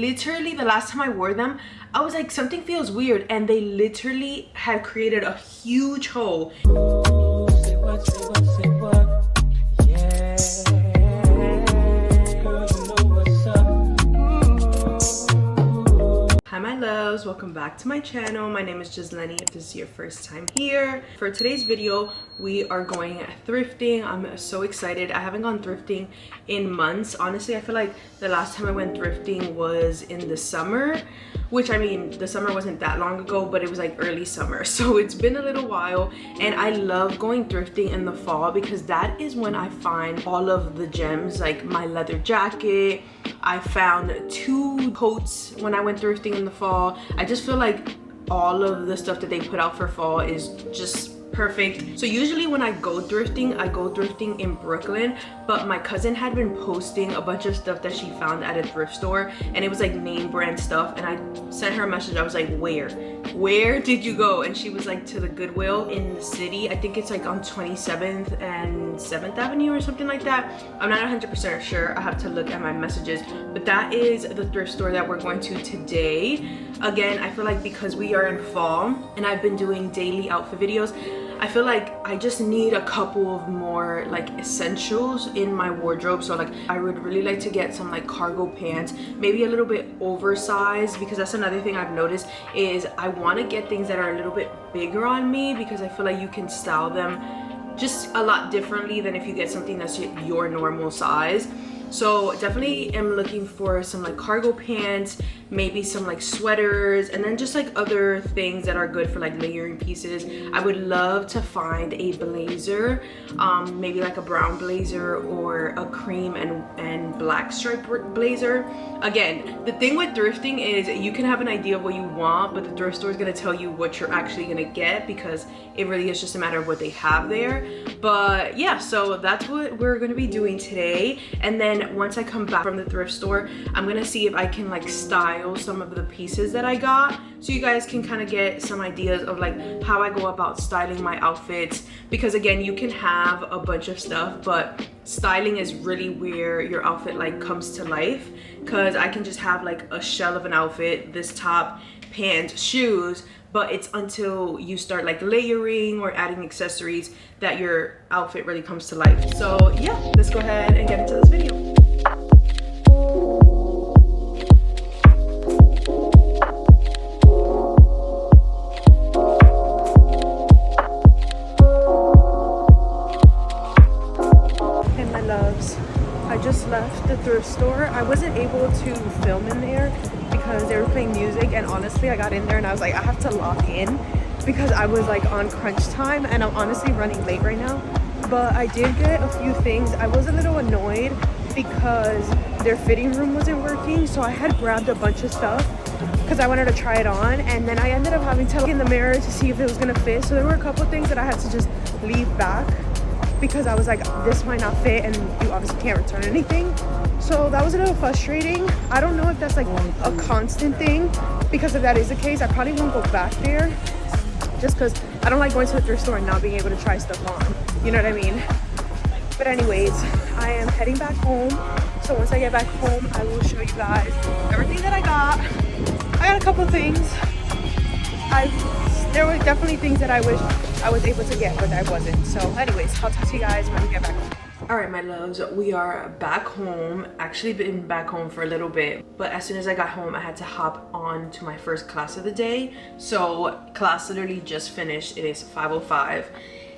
Literally the last time I wore them, I was like, something feels weird, and they literally had created a huge hole. Hi my loves, welcome back to my channel. My name is Lenny if this is your first time here. For today's video, we are going thrifting. I'm so excited. I haven't gone thrifting in months. Honestly, I feel like the last time I went thrifting was in the summer, which I mean, the summer wasn't that long ago, but it was like early summer. So it's been a little while, and I love going thrifting in the fall because that is when I find all of the gems, like my leather jacket. I found 2 coats when I went thrifting in the fall. I just feel like all of the stuff that they put out for fall is just perfect. So usually when I go thrifting in Brooklyn, but my cousin had been posting a bunch of stuff that she found at a thrift store, and it was like name brand stuff, and I sent her a message. I was like, where did you go? And she was like, to the Goodwill in the city. I think it's like on 27th and 7th Avenue or something like that. I'm not 100% sure. I have to look at my messages, but that is the thrift store that we're going to today. Again, I feel like because we are in fall and I've been doing daily outfit videos, I feel like I just need a couple of more like essentials in my wardrobe. So like I would really like to get some like cargo pants, maybe a little bit oversized, because that's another thing I've noticed is I want to get things that are a little bit bigger on me, because I feel like you can style them just a lot differently than if you get something that's your normal size. So definitely am looking for some like cargo pants, maybe some like sweaters, and then just like other things that are good for like layering pieces. I would love to find a blazer, maybe like a brown blazer or a cream and black striped blazer. Again, the thing with thrifting is you can have an idea of what you want, but the thrift store is going to tell you what you're actually going to get, because it really is just a matter of what they have there. But yeah, so that's what we're going to be doing today. And then once I come back from the thrift store, I'm gonna see if I can like style some of the pieces that I got, so you guys can kind of get some ideas of like how I go about styling my outfits. Because again, you can have a bunch of stuff, but styling is really where your outfit like comes to life. Because I can just have like a shell of an outfit, this top, pants, shoes, but it's until you start like layering or adding accessories that your outfit really comes to life. So yeah, let's go ahead and get into this video. And my loves, I just left the thrift store. I wasn't able to film in there because they were playing music, and honestly I got in there and I was like, I have to lock in because I was like on crunch time, and I'm honestly running late right now. But I did get a few things. I was a little annoyed because their fitting room wasn't working, so I had grabbed a bunch of stuff because I wanted to try it on, and then I ended up having to look in the mirror to see if it was gonna fit. So there were a couple things that I had to just leave back because I was like, this might not fit, and you obviously can't return anything. So that was a little frustrating. I don't know if that's like a constant thing, because if that is the case, I probably won't go back there, just because I don't like going to the thrift store and not being able to try stuff on. You know what I mean? But anyways, I am heading back home. So once I get back home, I will show you guys everything that I got. I got a couple things. There were definitely things that I wish I was able to get, but I wasn't. So anyways, I'll talk to you guys when we get back home. All right, my loves, we are back home. Actually been back home for a little bit, but as soon as I got home, I had to hop on to my first class of the day. So class literally just finished. It is 5:05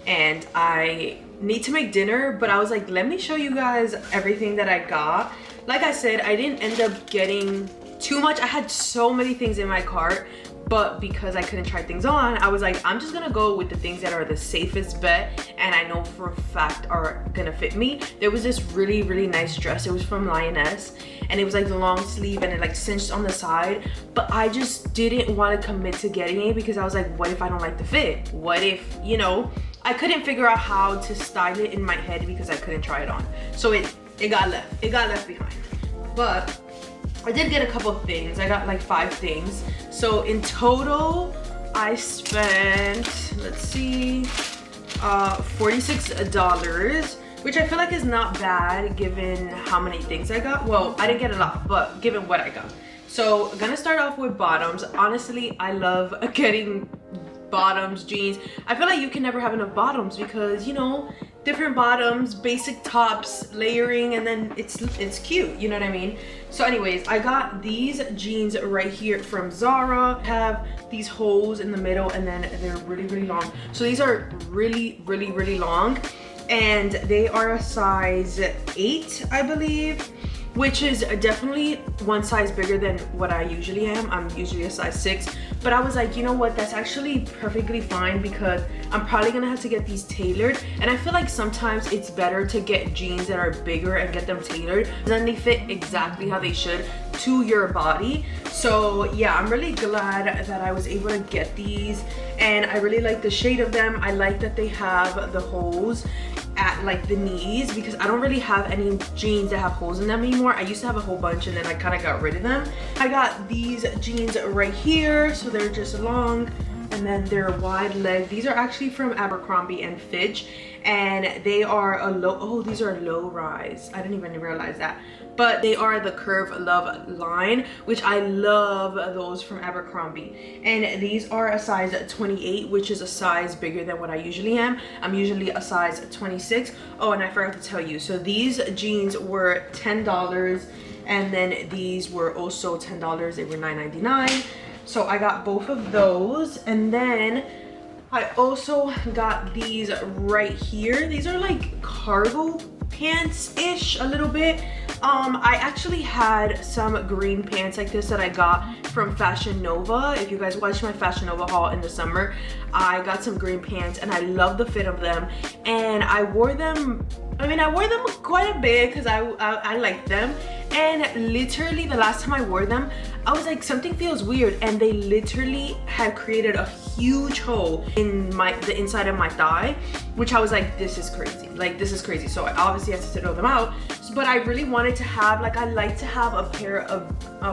and I need to make dinner, but I was like, let me show you guys everything that I got. Like I said, I didn't end up getting too much. I had so many things in my cart, but because I couldn't try things on, I was like, I'm just gonna go with the things that are the safest bet and I know for a fact are gonna fit me. There was this really, really nice dress. It was from Lioness, and it was like the long sleeve and it like cinched on the side, but I just didn't want to commit to getting it because I was like, what if I don't like the fit? What if, you know, I couldn't figure out how to style it in my head because I couldn't try it on. So it got left behind. But I did get a couple of things. I got like 5 things. So in total, I spent, let's see, $46, which I feel like is not bad given how many things I got. Well, I didn't get a lot, but given what I got. So I'm gonna start off with bottoms. Honestly, I love getting bottoms, jeans. I feel like you can never have enough bottoms because, you know, different bottoms, basic tops, layering, and then it's cute, you know what I mean? So anyways, I got these jeans right here from Zara. Have these holes in the middle, and then they're really long. So these are really long, and they are a size 8, I believe, which is definitely one size bigger than what I usually am. I'm usually a size 6, but I was like, you know what, that's actually perfectly fine because I'm probably gonna have to get these tailored, and I feel like sometimes it's better to get jeans that are bigger and get them tailored, then they fit exactly how they should to your body. So yeah, I'm really glad that I was able to get these, and I really like the shade of them. I like that they have the holes at like the knees because I don't really have any jeans that have holes in them anymore. I used to have a whole bunch and then I kind of got rid of them. I got these jeans right here, so they're just long, and then they're wide leg. These are actually from Abercrombie and Fitch, and they are a these are low rise. I didn't even realize that, but they are the Curve Love line, which I love those from Abercrombie. And these are a size 28, which is a size bigger than what I usually am. I'm usually a size 26. Oh, and I forgot to tell you, so these jeans were $10, and then these were also $10. They were $9.99. So I got both of those, and then I also got these right here. These are like cargo pants-ish a little bit. I actually had some green pants like this that I got from Fashion Nova. If you guys watched my Fashion Nova haul in the summer, I got some green pants and I love the fit of them, and I wore them, I mean, I wore them quite a bit because I like them, and literally the last time I wore them, I was like, something feels weird, and they literally had created a huge hole in the inside of my thigh, which I was like, this is crazy, like this is crazy. So I obviously had to throw them out, but I really wanted to have, like, I like to have a pair of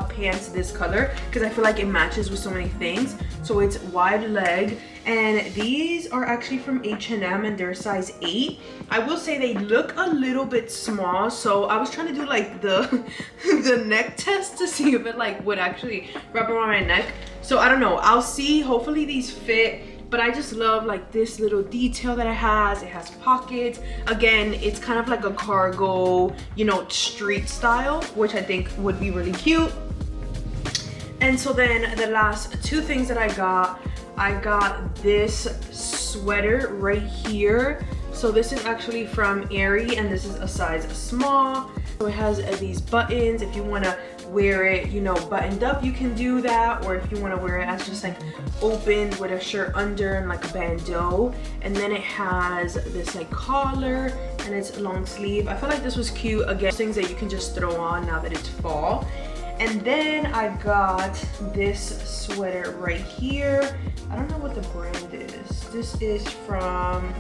pants this color because I feel like it matches with so many things. So it's wide leg, and these are actually from H&M, and they're size 8. I will say they look a little bit small, so I was trying to do like the the neck test to see if it like would actually wrap around my neck. So I don't know, I'll see. Hopefully these fit, but I just love like this little detail that it has. It has pockets. Again, it's kind of like a cargo, you know, street style, which I think would be really cute. And so then the last two things that I got this sweater right here. So this is actually from Aerie, and this is a size small. So it has these buttons. If you want to wear it, you know, buttoned up, you can do that, or if you want to wear it as just like open with a shirt under and like a bandeau. And then it has this like collar, and it's long sleeve. I feel like this was cute. Again, things that you can just throw on now that it's fall. And then I got this sweater right here. I don't know what the brand is. This is from,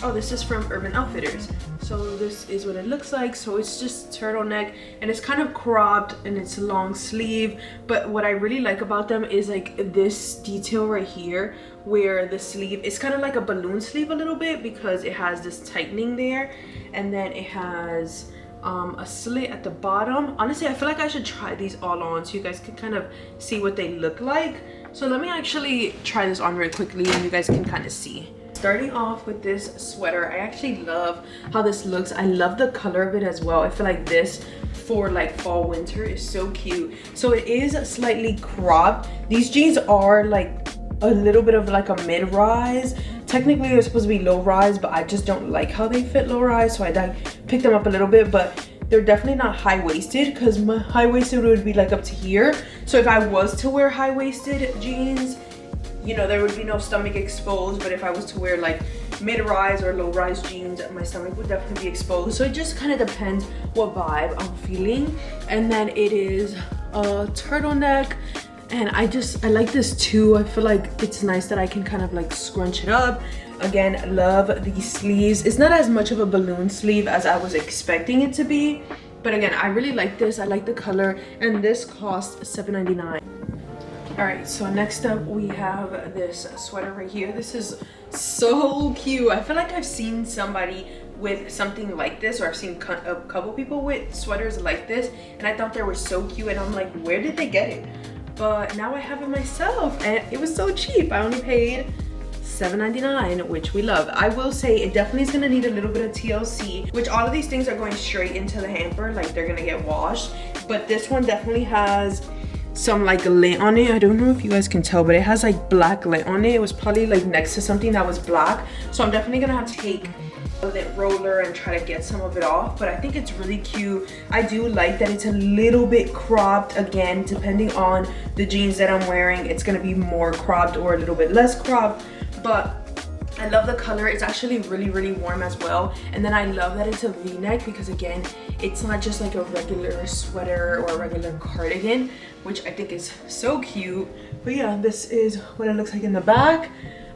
oh, this is from Urban Outfitters. So this is what it looks like. So it's just turtleneck, and it's kind of cropped, and it's long sleeve. But what I really like about them is like this detail right here, where the sleeve is kind of like a balloon sleeve a little bit because it has this tightening there, and then it has a slit at the bottom. Honestly, I feel like I should try these all on so you guys can kind of see what they look like. So let me actually try this on really quickly and you guys can kind of see. Starting off with this sweater, I actually love how this looks. I love the color of it as well. I feel like this for like fall winter is so cute. So it is slightly cropped. These jeans are like a little bit of like a mid-rise. Technically they're supposed to be low-rise, but I just don't like how they fit low-rise, so I picked them up a little bit. But they're definitely not high-waisted because my high-waisted would be like up to here. So if I was to wear high-waisted jeans, you know, there would be no stomach exposed. But if I was to wear like mid-rise or low-rise jeans, my stomach would definitely be exposed. So it just kind of depends what vibe I'm feeling. And then it is a turtleneck, and I like this too. I feel like it's nice that I can kind of like scrunch it up. Again, love these sleeves. It's not as much of a balloon sleeve as I was expecting it to be, but again, I really like this. I like the color, and this cost $7.99. All right, so next up we have this sweater right here. This is so cute. I feel like I've seen somebody with something like this, or I've seen a couple people with sweaters like this, and I thought they were so cute, and I'm like, where did they get it? But now I have it myself, and it was so cheap. I only paid $7.99, which we love. I will say it definitely is gonna need a little bit of TLC, which all of these things are going straight into the hamper, like they're gonna get washed. But this one definitely has some like lint on it. I don't know if you guys can tell, but it has like black lint on it. It was probably like next to something that was black. So I'm definitely gonna have to take a lint roller and try to get some of it off, but I think it's really cute. I do like that it's a little bit cropped. Again, depending on the jeans that I'm wearing, it's gonna be more cropped or a little bit less cropped, but I love the color. It's actually really, really warm as well. And then I love that it's a v-neck, because again, it's not just like a regular sweater or a regular cardigan, which I think is so cute. But yeah, this is what it looks like in the back.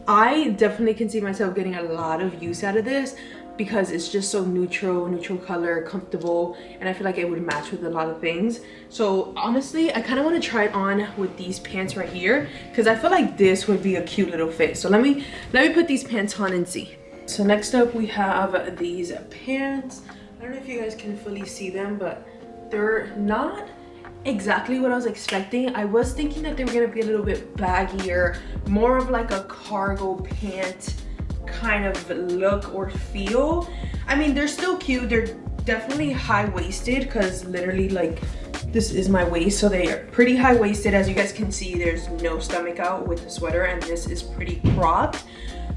I definitely can see myself getting a lot of use out of this, because it's just so neutral color, comfortable, and I feel like it would match with a lot of things. So honestly, I kind of want to try it on with these pants right here, because I feel like this would be a cute little fit. So let me put these pants on and see. So next up we have these pants. I don't know if you guys can fully see them, but they're not exactly what I was expecting. I was thinking that they were gonna be a little bit baggier, more of like a cargo pant kind of look or feel. I mean, they're still cute. They're definitely high-waisted, because literally like this is my waist, so they are pretty high-waisted. As you guys can see, there's no stomach out with the sweater, and this is pretty cropped.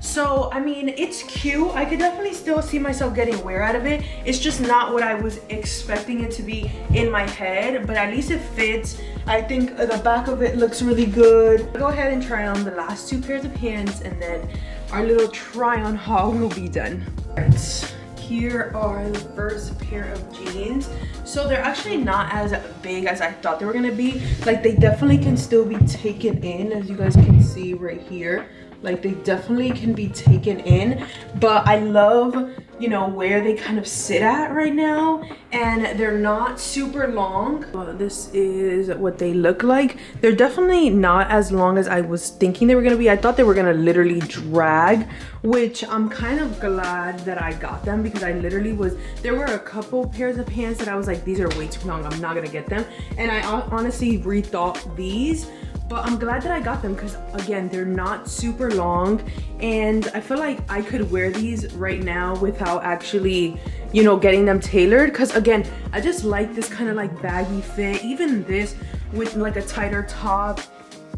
So I mean, it's cute. I could definitely still see myself getting wear out of it. It's just not what I was expecting it to be in my head, but at least it fits. I think the back of it looks really good. I'll go ahead and try on the last two pairs of pants, and then our little try on haul will be done. Alright, here are the first pair of jeans. So they're actually not as big as I thought they were gonna be. Like, they definitely can still be taken in, as you guys can see right here. Like, they definitely can be taken in, but I love, you know, where they kind of sit at right now, and they're not super long. This is what they look like. They're definitely not as long as I was thinking they were gonna be. I thought they were gonna literally drag, which I'm kind of glad that I got them, because I literally was, there were a couple pairs of pants that I was like, these are way too long, I'm not gonna get them. And I honestly rethought these. But I'm glad that I got them, because again, they're not super long, and I feel like I could wear these right now without actually, you know, getting them tailored. Because again, I just like this kind of like baggy fit. Even this with like a tighter top,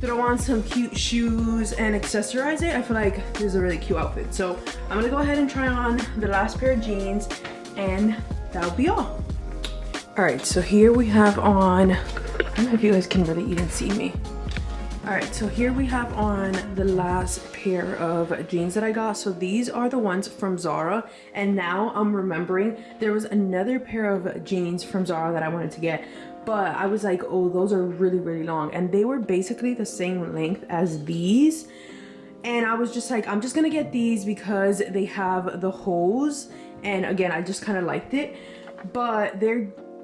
throw on some cute shoes and accessorize it, I feel like this is a really cute outfit. So I'm gonna go ahead and try on the last pair of jeans, and that'll be all. All right, so here we have on, I don't know if you guys can really even see me. All right, so here we have on the last pair of jeans that I got. So these are the ones from Zara, and now I'm remembering there was another pair of jeans from Zara that I wanted to get, but I was like, oh, those are really, really long, and they were basically the same length as these. And I was just like, I'm just gonna get these because they have the holes, and again, I just kind of liked it, but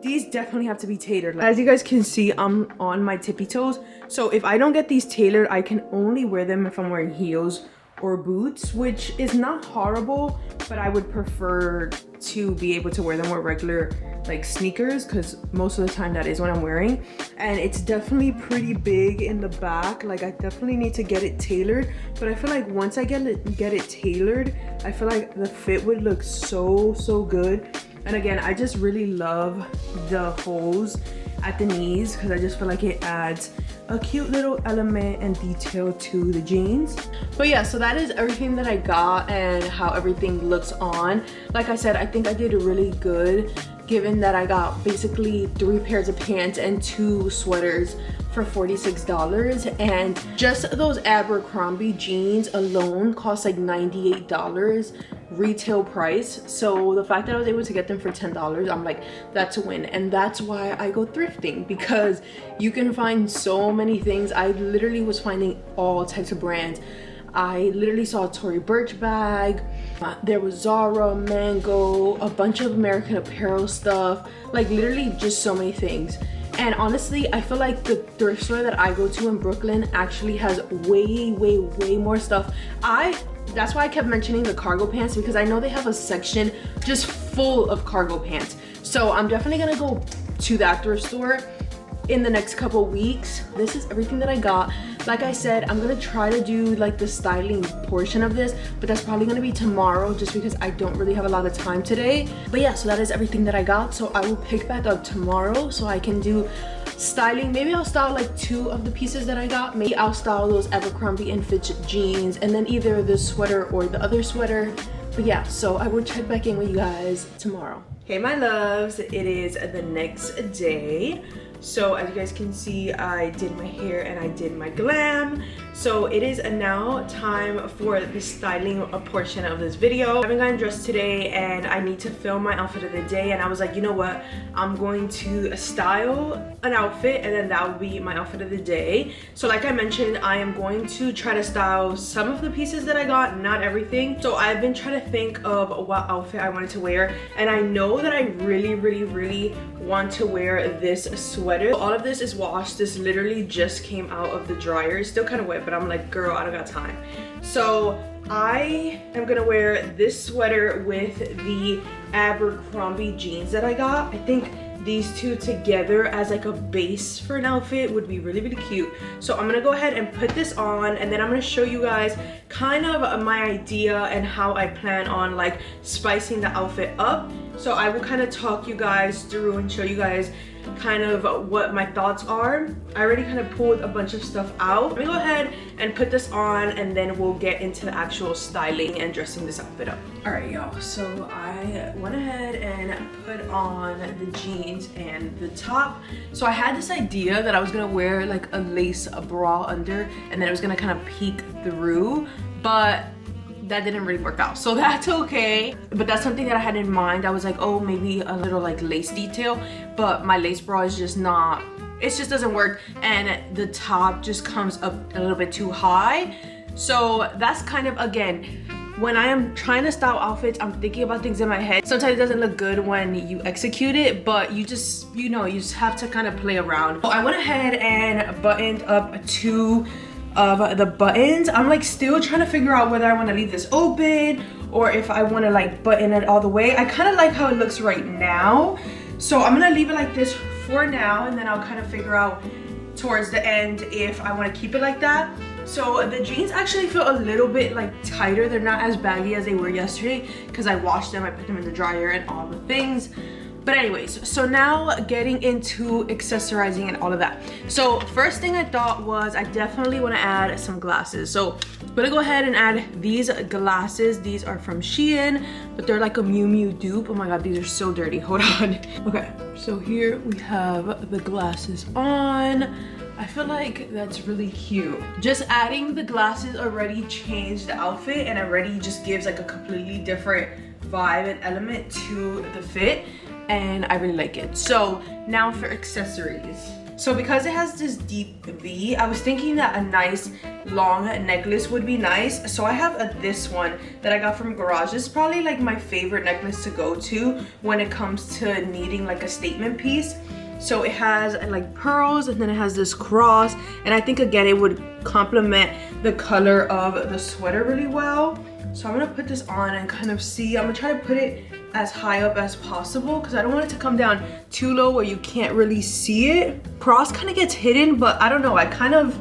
these definitely have to be tailored. As you guys can see, I'm on my tippy toes. So if I don't get these tailored, I can only wear them if I'm wearing heels or boots, which is not horrible, but I would prefer to be able to wear them with regular like sneakers, because most of the time that is what I'm wearing. And it's definitely pretty big in the back. Like, I definitely need to get it tailored, but I feel like once I get it tailored, I feel like the fit would look so good. And again, I just really love the holes at the knees, because I just feel like it adds a cute little element and detail to the jeans. But yeah, so that is everything that I got and how everything looks on. Like I said, I think I did really good, given that I got basically 3 pairs of pants and 2 sweaters for $46, and just those Abercrombie jeans alone cost like $98 retail price. So the fact that I was able to get them for $10, I'm like, that's a win. And that's why I go thrifting, because you can find so many things. I literally was finding all types of brands. I literally saw a Tory Burch bag, there was Zara, Mango, a bunch of American Apparel stuff, like literally just so many things. And honestly, I feel like the thrift store that I go to in Brooklyn actually has way more stuff. That's why I kept mentioning the cargo pants, because I know they have a section just full of cargo pants. So I'm definitely gonna go to that thrift store in the next couple weeks. This is everything that I got. Like I said, I'm gonna try to do like the styling portion of this, but that's probably gonna be tomorrow just because I don't really have a lot of time today. But yeah, so that is everything that I got. So I will pick back up tomorrow so I can do styling. Maybe I'll style like 2 of the pieces that I got. Maybe I'll style those Abercrombie & Fitch jeans and then either the sweater or the other sweater. But yeah, so I will check back in with you guys tomorrow. Hey my loves, it is the next day. So as you guys can see, I did my hair and I did my glam. So it is now time for the styling portion of this video. I haven't gotten dressed today and I need to film my outfit of the day, and I was like, you know what, I'm going to style an outfit and then that will be my outfit of the day. So like I mentioned, I am going to try to style some of the pieces that I got, not everything. So I've been trying to think of what outfit I wanted to wear, and I know that I really want to wear this sweater. All of this is washed. This literally just came out of the dryer. It's still kind of wet, but I'm like, girl, I don't got time. So I am gonna wear this sweater with the Abercrombie jeans that I got. I think these two together as like a base for an outfit would be really cute. So I'm gonna go ahead and put this on, and then I'm gonna show you guys kind of my idea and how I plan on like spicing the outfit up. So I will kind of talk you guys through and show you guys kind of what my thoughts are. I already kind of pulled a bunch of stuff out. Let me go ahead and put this on, and then we'll get into the actual styling and dressing this outfit up. All right, y'all, so I went ahead and put on the jeans and the top. So I had this idea that I was gonna wear like a lace bra under, and then it was gonna kind of peek through, but that didn't really work out, so that's okay. But that's something that I had in mind. I was like, oh, maybe a little like lace detail, but my lace bra is just not, it just doesn't work, and the top just comes up a little bit too high. So that's kind of, again, when I am trying to style outfits, I'm thinking about things in my head. Sometimes it doesn't look good when you execute it, but you just, you know, you just have to kind of play around. So I went ahead and buttoned up 2 of the buttons. I'm like still trying to figure out whether I want to leave this open or if I want to like button it all the way. I kind of like how it looks right now, so I'm gonna leave it like this for now, and then I'll kind of figure out towards the end if I want to keep it like that. So the jeans actually feel a little bit like tighter. They're not as baggy as they were yesterday because I washed them, I put them in the dryer and all the things. But anyways, so now getting into accessorizing and all of that. So first thing I thought was I definitely want to add some glasses. So I'm gonna go ahead and add these glasses. These are from Shein, but they're like a Miu Miu dupe. Oh my god, these are so dirty. Hold on. Okay, so here we have the glasses on. I feel like that's really cute. Just adding the glasses already changed the outfit, and already just gives like a completely different vibe and element to the fit, and I really like it. So now for accessories. So because it has this deep V, I was thinking that a nice long necklace would be nice. So I have this one that I got from Garage. This is probably like my favorite necklace to go to when it comes to needing like a statement piece. So it has like pearls, and then it has this cross, and I think again it would complement the color of the sweater really well. So I'm gonna put this on and kind of see. I'm gonna try to put it as high up as possible because I don't want it to come down too low where you can't really see it. Cross kind of gets hidden, but I don't know, I kind of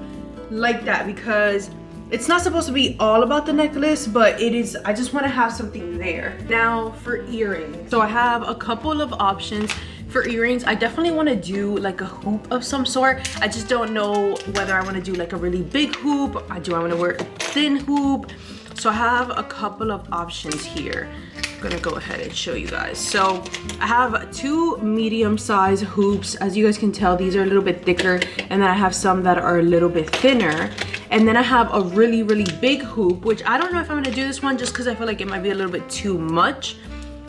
like that because it's not supposed to be all about the necklace, but it is. I just want to have something there. Now for earrings. So I have a couple of options for earrings. I definitely want to do like a hoop of some sort. I just don't know whether I want to do like a really big hoop or do I want to wear a thin hoop. So I have a couple of options here. I'm gonna go ahead and show you guys. So I have 2 medium-sized hoops. As you guys can tell, these are a little bit thicker, and then I have some that are a little bit thinner. And then I have a really big hoop, which I don't know if I'm gonna do this one just because I feel like it might be a little bit too much.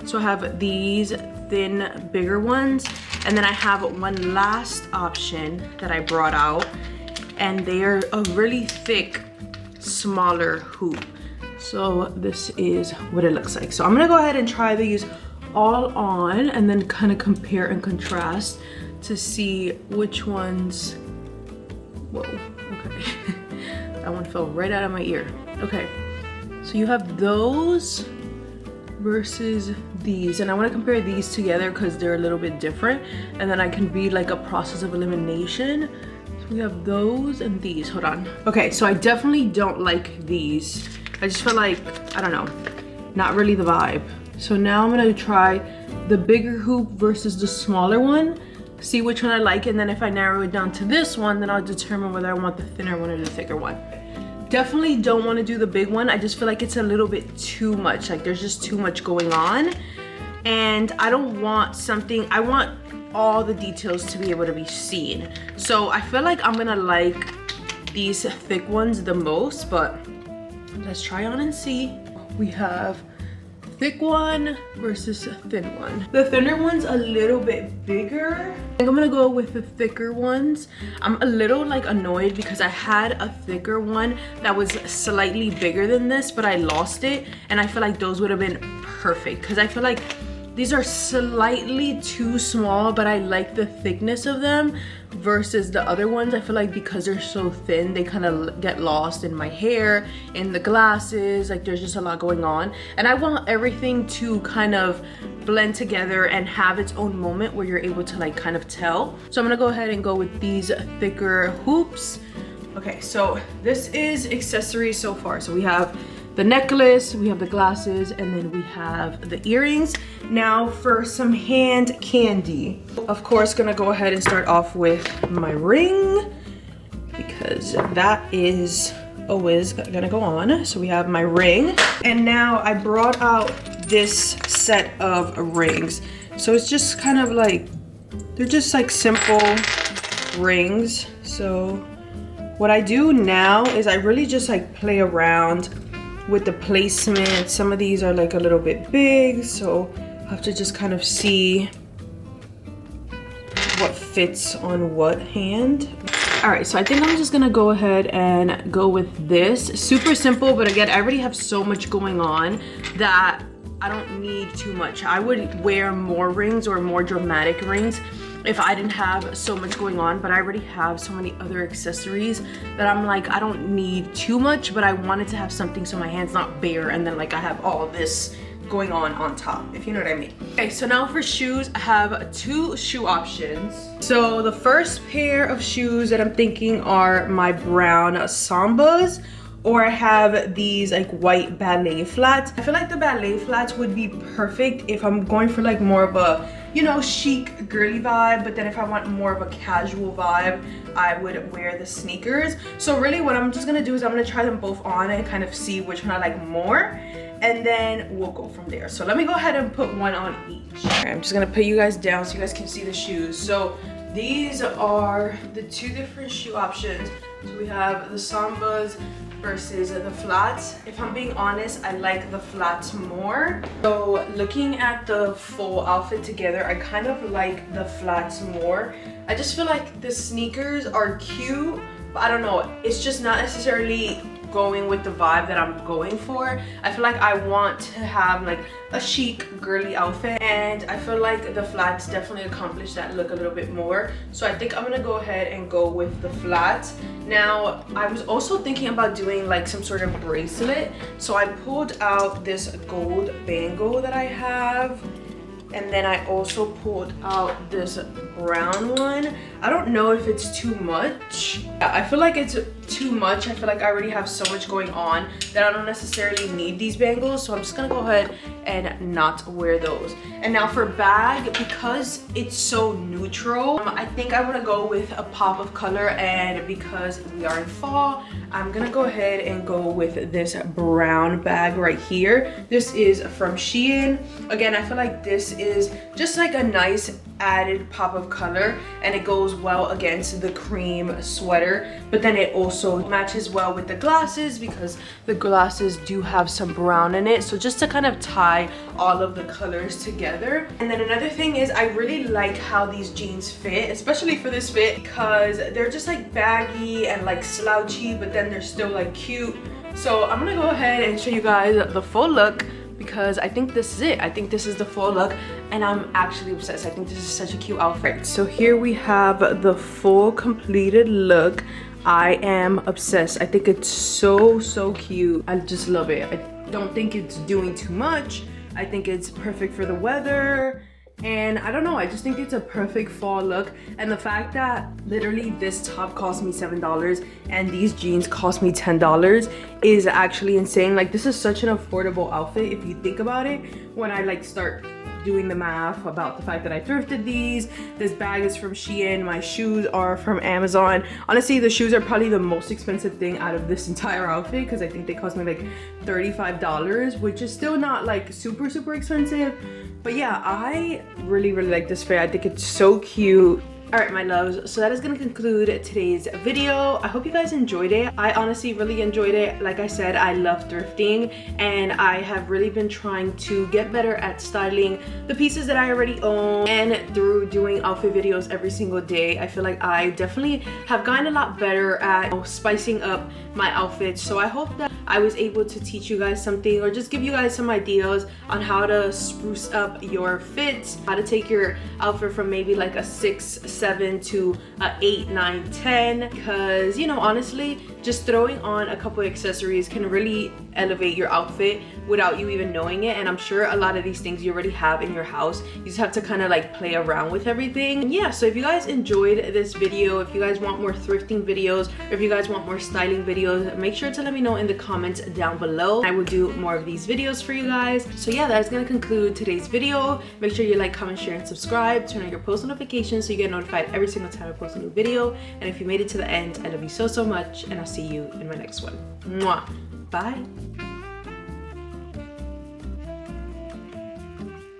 So I have these thin, bigger ones, and then I have one last option that I brought out, and they are a really thick, smaller hoop. So this is what it looks like. So I'm gonna go ahead and try these all on and then kind of compare and contrast to see which ones. Whoa, okay. That one fell right out of my ear. Okay, so you have those versus these, and I want to compare these together because they're a little bit different, and then I can read like a process of elimination. So we have those and these. Hold on. Okay, so I definitely don't like these. I just feel like, I don't know, not really the vibe. So now I'm gonna try the bigger hoop versus the smaller one, see which one I like, and then if I narrow it down to this one, then I'll determine whether I want the thinner one or the thicker one. Definitely don't want to do the big one. I just feel like it's a little bit too much. Like there's just too much going on, and I don't want something, I want all the details to be able to be seen. So I feel like I'm gonna like these thick ones the most, but let's try on and see. We have thick one versus a thin one. The thinner one's a little bit bigger. I think I'm gonna go with the thicker ones. I'm a little like annoyed because I had a thicker one that was slightly bigger than this, but I lost it, and I feel like those would have been perfect because I feel like these are slightly too small, but I like the thickness of them versus the other ones. I feel like because they're so thin, they kind of get lost in my hair, in the glasses, like there's just a lot going on. And I want everything to kind of blend together and have its own moment where you're able to like kind of tell. So I'm gonna go ahead and go with these thicker hoops. Okay, so this is accessories so far. So we have the necklace, we have the glasses, and then we have the earrings. Now for some hand candy. Of course, gonna go ahead and start off with my ring because that is always gonna go on. So we have my ring, and now I brought out this set of rings. So it's just kind of like, they're just like simple rings. So what I do now is I really just like play around with the placement. Some of these are like a little bit big, so I have to just kind of see what fits on what hand. All right, so I think I'm just gonna go ahead and go with this. Super simple, but again, I already have so much going on that I don't need too much. I would wear more rings or more dramatic rings if I didn't have so much going on, but I already have so many other accessories that I'm like, I don't need too much, but I wanted to have something so my hand's not bare and then like I have all this going on top, if you know what I mean. Okay, so now for shoes, I have two shoe options. So the first pair of shoes that I'm thinking are my brown Sambas, or I have these like white ballet flats. I feel like the ballet flats would be perfect if I'm going for like more of a, you know, chic girly vibe, but then if I want more of a casual vibe, I would wear the sneakers. So really what I'm just gonna do is I'm gonna try them both on and kind of see which one I like more, and then we'll go from there. So let me go ahead and put one on each. All right, I'm just gonna put you guys down so you guys can see the shoes. So these are the two different shoe options. So we have the Sambas versus the flats. If I'm being honest, I like the flats more. So looking at the full outfit together, I kind of like the flats more. I just feel like the sneakers are cute, but I don't know, it's just not necessarily going with the vibe that I'm going for. I feel like I want to have like a chic girly outfit, and I feel like the flats definitely accomplish that look a little bit more. So I think I'm gonna go ahead and go with the flats. Now I was also thinking about doing like some sort of bracelet, so I pulled out this gold bangle that I have, and then I also pulled out this brown one. I don't know if it's too much. I feel like it's too much. I feel like I already have so much going on that I don't necessarily need these bangles, so I'm just gonna go ahead and not wear those. And now for bag, because it's so neutral, I think I want to go with a pop of color, and because we are in fall, I'm gonna go ahead and go with this brown bag right here. This is from Shein. Again, I feel like this is just like a nice added pop of color, and it goes well against the cream sweater, but then it also matches well with the glasses because the glasses do have some brown in it, so just to kind of tie all of the colors together. And then another thing is I really like how these jeans fit, especially for this fit, because they're just like baggy and like slouchy, but then they're still like cute. So I'm gonna go ahead and show you guys the full look, because I think this is it. I think this is the full look. and I'm actually obsessed. I think this is such a cute outfit. Right, so here we have the full completed look. I am obsessed. I think it's so cute. I just love it. I don't think it's doing too much. I think it's perfect for the weather. And I don't know, I just think it's a perfect fall look. And the fact that literally this top cost me $7 and these jeans cost me $10 is actually insane. Like, this is such an affordable outfit if you think about it. When I like start doing the math about the fact that I thrifted these, this bag is from Shein, my shoes are from Amazon. Honestly, the shoes are probably the most expensive thing out of this entire outfit because I think they cost me like $35, which is still not like super expensive. But yeah, I really like this fit. I think it's so cute. All right, my loves, so that is gonna conclude today's video. I hope you guys enjoyed it. I honestly really enjoyed it. Like I said, I love thrifting, and I have really been trying to get better at styling the pieces that I already own. And through doing outfit videos every single day, I feel like I definitely have gotten a lot better at spicing up my outfits. So I hope that I was able to teach you guys something, or just give you guys some ideas on how to spruce up your fits, how to take your outfit from maybe like a 6, 7 to a 8, 9, 10. Because, you know, honestly, just throwing on a couple accessories can really elevate your outfit without you even knowing it. And I'm sure a lot of these things you already have in your house. You just have to kind of like play around with everything. And yeah, so if you guys enjoyed this video, if you guys want more thrifting videos, or if you guys want more styling videos, make sure to let me know in the comments down below. I will do more of these videos for you guys. So yeah, that's gonna conclude today's video. Make sure you like, comment, share, and subscribe. Turn on your post notifications so you get notified every single time I post a new video. And if you made it to the end, I love you so much, and I'll see you in my next one. Mwah. Bye.